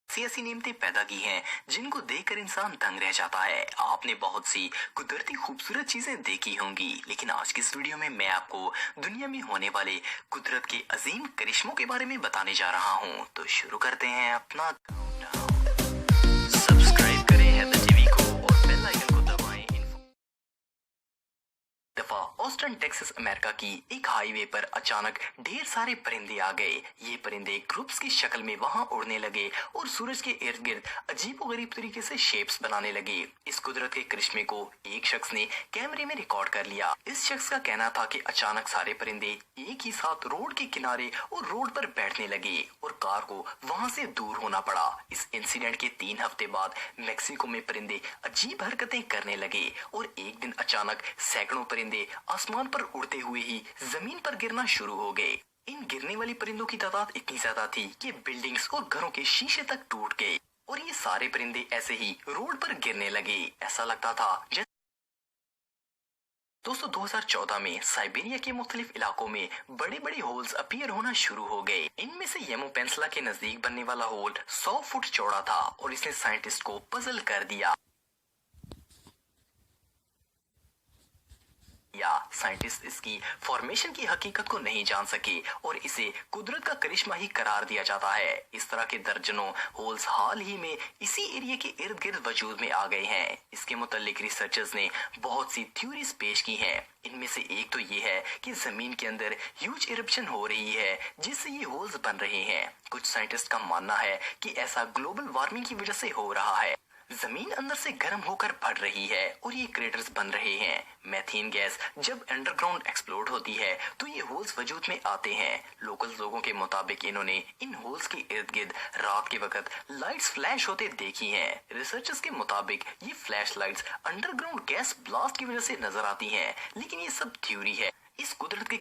ऐसी ऐसी नेमतें पैदा की हैं जिनको देखकर इंसान दंग रह जाता है। आपने बहुत सी कुदरती खूबसूरत चीजें देखी होंगी, लेकिन आज की इस वीडियो में मैं आपको दुनिया में होने वाले कुदरत के अजीम करिश्मों के बारे में बताने जा रहा हूँ। तो शुरू करते हैं अपना काउंटडाउन। सब्सक्राइब करें हैदर टीवी को और बेल आइकन को दबाएं। दफा ऑस्टिन टेक्सास अमेरिका की एक हाईवे पर अचानक ढेर सारे परिंदे आ गए। ये परिंदे ग्रुप्स की शक्ल में वहां उड़ने लगे और सूरज के इर्द गिर्द अजीबोगरीब तरीके से शेप्स बनाने लगे। इस कुदरत के करिश्मे को एक शख्स ने कैमरे में रिकॉर्ड कर लिया। इस शख्स का कहना था कि अचानक सारे परिंदे एक ही साथ रोड के किनारे और रोड पर बैठने लगे और कार को वहां से दूर होना पड़ा। इस इंसिडेंट के 3 हफ्ते बाद मेक्सिको में परिंदे अजीब हरकतें करने लगे और एक दिन अचानक सैकड़ों परिंदे आसमान पर उड़ते हुए ही जमीन पर गिरना शुरू हो गए। इन गिरने वाली परिंदों की तादाद इतनी ज्यादा थी कि बिल्डिंग्स और घरों के शीशे तक टूट गए और ये सारे परिंदे ऐसे ही रोड पर गिरने लगे। ऐसा लगता था जैसे दोस्तों 2014 में साइबेरिया के मुख्तलिफ इलाकों में बड़े बड़े होल्स अपीयर होना शुरू हो गए। इनमें से येमो पेंसला के नजदीक बनने वाला होल 100 फुट चौड़ा था और इसने साइंटिस्ट को पजल कर दिया। साइंटिस्ट इसकी फॉर्मेशन की हकीकत को नहीं जान सके और इसे कुदरत का करिश्मा ही करार दिया जाता है। इस तरह के दर्जनों होल्स हाल ही में इसी एरिया के इर्द गिर्द वजूद में आ गए हैं। इसके मुतालिक रिसर्चर्स ने बहुत सी थ्योरीज पेश की हैं। इनमें से एक तो ये है कि जमीन के अंदर ह्यूज इरप्शन हो रही है जिससे ये होल्स बन रहे हैं। कुछ साइंटिस्ट का मानना है कि ऐसा ग्लोबल वार्मिंग की वजह से हो रहा है। जमीन अंदर से गर्म होकर बढ़ रही है और ये क्रेटर्स बन रहे हैं। मीथेन गैस जब अंडरग्राउंड एक्सप्लोड होती है तो ये होल्स वजूद में आते हैं। लोकल लोगों के मुताबिक इन्होंने इन होल्स के इर्द गिर्द रात के वक्त लाइट्स फ्लैश होते देखी हैं। रिसर्चर्स के मुताबिक ये flash lights underground gas blast की वजह से नजर आती हैं, लेकिन ये सब थ्योरी है। इस कुदरत के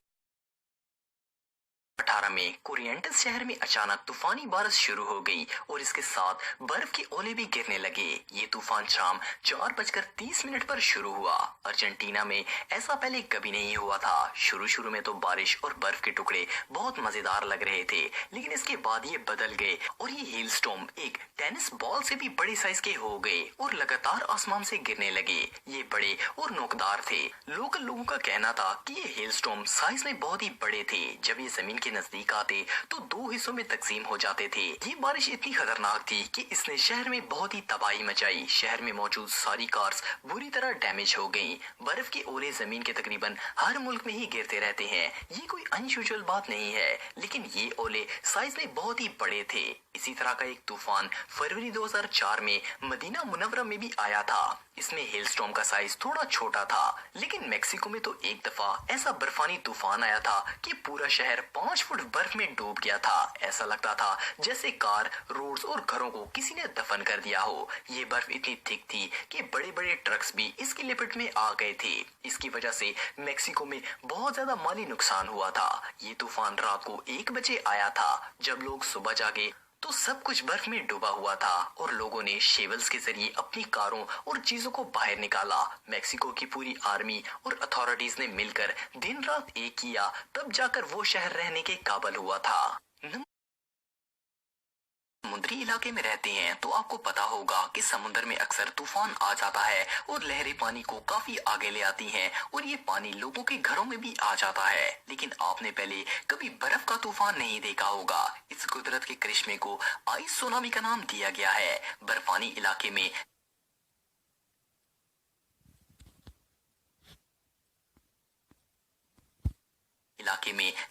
2018 में कोरिएंटस शहर में अचानक तूफानी बारिश शुरू हो गई और इसके साथ बर्फ के ओले भी गिरने लगे। ये तूफान शाम 4:30 पर शुरू हुआ। अर्जेंटीना में ऐसा पहले कभी नहीं हुआ था। शुरू में तो बारिश और बर्फ के टुकड़े बहुत मजेदार लग रहे थे, लेकिन इसके बाद ये बदल गए और ये हेल स्टॉर्म एक टेनिस बॉल से भी बड़े साइज के हो गए और लगातार आसमान से गिरने लगे। ये बड़े और नोकदार थे। लोकल लोगों का कहना था कि ये हेल स्टॉर्म साइज में बहुत ही बड़े थे। जब ये जमीन के नजदीक आते तो 2 हिस्सों में तकसीम हो जाते थे। ये बारिश इतनी खतरनाक थी कि इसने शहर में बहुत ही तबाही मचाई। शहर में मौजूद सारी कार्स बुरी तरह डैमेज हो गईं। बर्फ के ओले जमीन के तकरीबन हर मुल्क में ही गिरते रहते हैं। ये कोई अनयूजुअल बात नहीं है, लेकिन ये ओले साइज में बहुत ही बड़े थे। इसी तरह का एक तूफान फरवरी 2004 में मदीना मुनव्वरा में भी आया था। इसमें हेलस्टॉर्म का साइज थोड़ा छोटा था, लेकिन मेक्सिको में तो एक दफा ऐसा बर्फानी तूफान आया था कि पूरा शहर 5 फुट बर्फ में डूब गया था। ऐसा लगता था जैसे कार, रोड्स और घरों को किसी ने दफन कर दिया हो। ये बर्फ इतनी थिक थी कि बड़े बड़े ट्रक्स भी इसकी लिपट में आ गए थे। इसकी वजह से मेक्सिको में बहुत ज्यादा माली नुकसान हुआ था। ये तूफान रात को 1 बजे आया था। जब लोग सुबह जागे तो सब कुछ बर्फ में डूबा हुआ था और लोगों ने शेवल्स के जरिए अपनी कारों और चीजों को बाहर निकाला। मेक्सिको की पूरी आर्मी और अथॉरिटीज ने मिलकर दिन रात एक किया, तब जाकर वो शहर रहने के काबिल हुआ था। समुद्री इलाके में रहते हैं तो आपको पता होगा कि समुद्र में अक्सर तूफान आ जाता है और लहरें पानी को काफी आगे ले आती हैं और ये पानी लोगों के घरों में भी आ जाता है। लेकिन आपने पहले कभी बर्फ का तूफान नहीं देखा होगा। इस कुदरत के करिश्मे को आइस सुनामी का नाम दिया गया है। बर्फानी इलाके में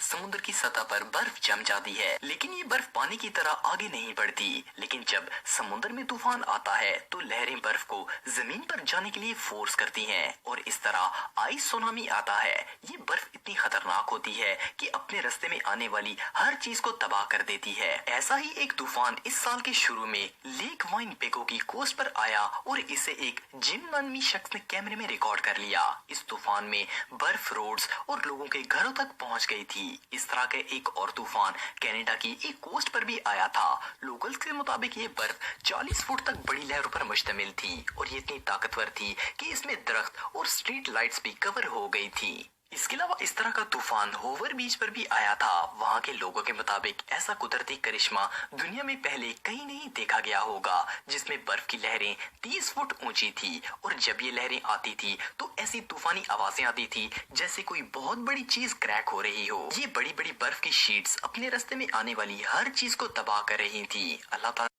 समुद्र की सतह पर बर्फ जम जाती है, लेकिन ये बर्फ पानी की तरह आगे नहीं बढ़ती। लेकिन जब समुद्र में तूफान आता है तो लहरें बर्फ को जमीन पर जाने के लिए फोर्स करती हैं और इस तरह आइस सुनामी आता है। ये बर्फ इतनी खतरनाक होती है कि अपने रास्ते में आने वाली हर चीज को तबाह कर देती है। ऐसा ही एक तूफान इस साल के शुरू में लेक वाइनपेगो की कोस्ट पर आया और इसे एक जिम नामी शख्स ने कैमरे में रिकॉर्ड कर लिया। इस तूफान में बर्फ रोड्स और लोगों के घरों तक पहुंच गई थी। इस तरह का एक और तूफान कनाडा की एक कोस्ट पर भी आया था। लोकल्स के मुताबिक ये बर्फ 40 फुट तक बड़ी लहरों पर मुश्तमिल थी और ये इतनी ताकतवर थी कि इसमें दरख्त और स्ट्रीट लाइट्स भी कवर हो गई थी। इसके अलावा इस तरह का तूफान होवर बीच पर भी आया था। वहां के लोगों के मुताबिक ऐसा कुदरती करिश्मा दुनिया में पहले कहीं नहीं देखा गया होगा, जिसमें बर्फ की लहरें 30 फुट ऊंची थी और जब ये लहरें आती थी तो ऐसी तूफानी आवाजें आती थी जैसे कोई बहुत बड़ी चीज क्रैक हो रही हो। ये बड़ी बड़ी बर्फ की शीट्स अपने रास्ते में आने वाली हर चीज को तबाह कर रही थी। अल्लाह ताला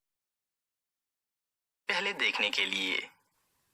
पहले देखने के लिए।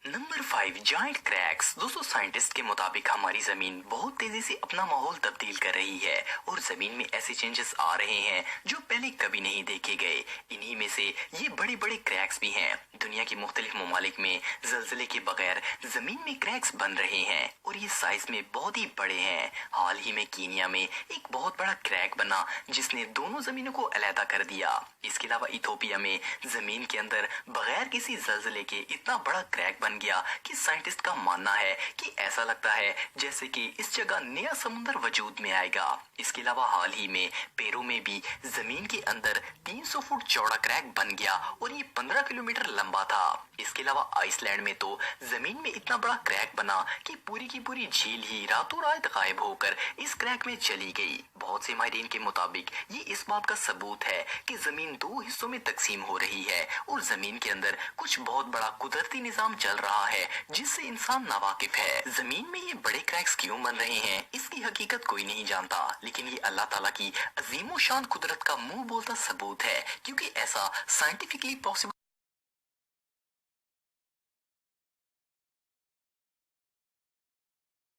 Number 5, giant cracks. दोस्तों, साइंटिस्ट के मुताबिक हमारी जमीन बहुत तेजी से अपना माहौल तब्दील कर रही है और जमीन में ऐसे चेंजेस आ रहे हैं जो पहले कभी नहीं देखे गए। इन्हीं में से ये बड़े बड़े क्रैक्स भी हैं। दुनिया के मुख्तलिफ ममालिक में जलजले के बगैर जमीन में क्रैक्स बन रहे हैं और ये साइज में बहुत ही बड़े हैं। हाल ही में कीनिया में एक बहुत बड़ा क्रैक बना जिसने दोनों जमीनों को अलहदा कर दिया। इसके अलावा इथोपिया में जमीन के अंदर बगैर किसी जलजले के इतना बड़ा क्रैक बन गया कि साइंटिस्ट का मानना है कि ऐसा लगता है जैसे कि इस जगह नया समुद्र वजूद में आएगा। इसके अलावा हाल ही में पेरू में भी जमीन के अंदर 300 फुट चौड़ा क्रैक बन गया और ये 15 किलोमीटर लंबा था। इसके अलावा आइसलैंड में तो जमीन में इतना बड़ा क्रैक बना कि पूरी की पूरी झील ही रातों रात गायब होकर इस क्रैक में चली गई। बहुत से माहिरीन के मुताबिक ये इस बात का सबूत है कि जमीन दो हिस्सों में तकसीम हो रही है और जमीन के अंदर कुछ बहुत बड़ा कुदरती निजाम चल रहा है जिससे इंसान नावाकिफ है। जमीन में ये बड़े क्रैक्स क्यों बन रहे हैं इसकी हकीकत कोई नहीं जानता, लेकिन ये अल्लाह ताला की अजीमो शान कुदरत का मुंह बोलता सबूत है, क्योंकि ऐसा साइंटिफिकली पॉसिबल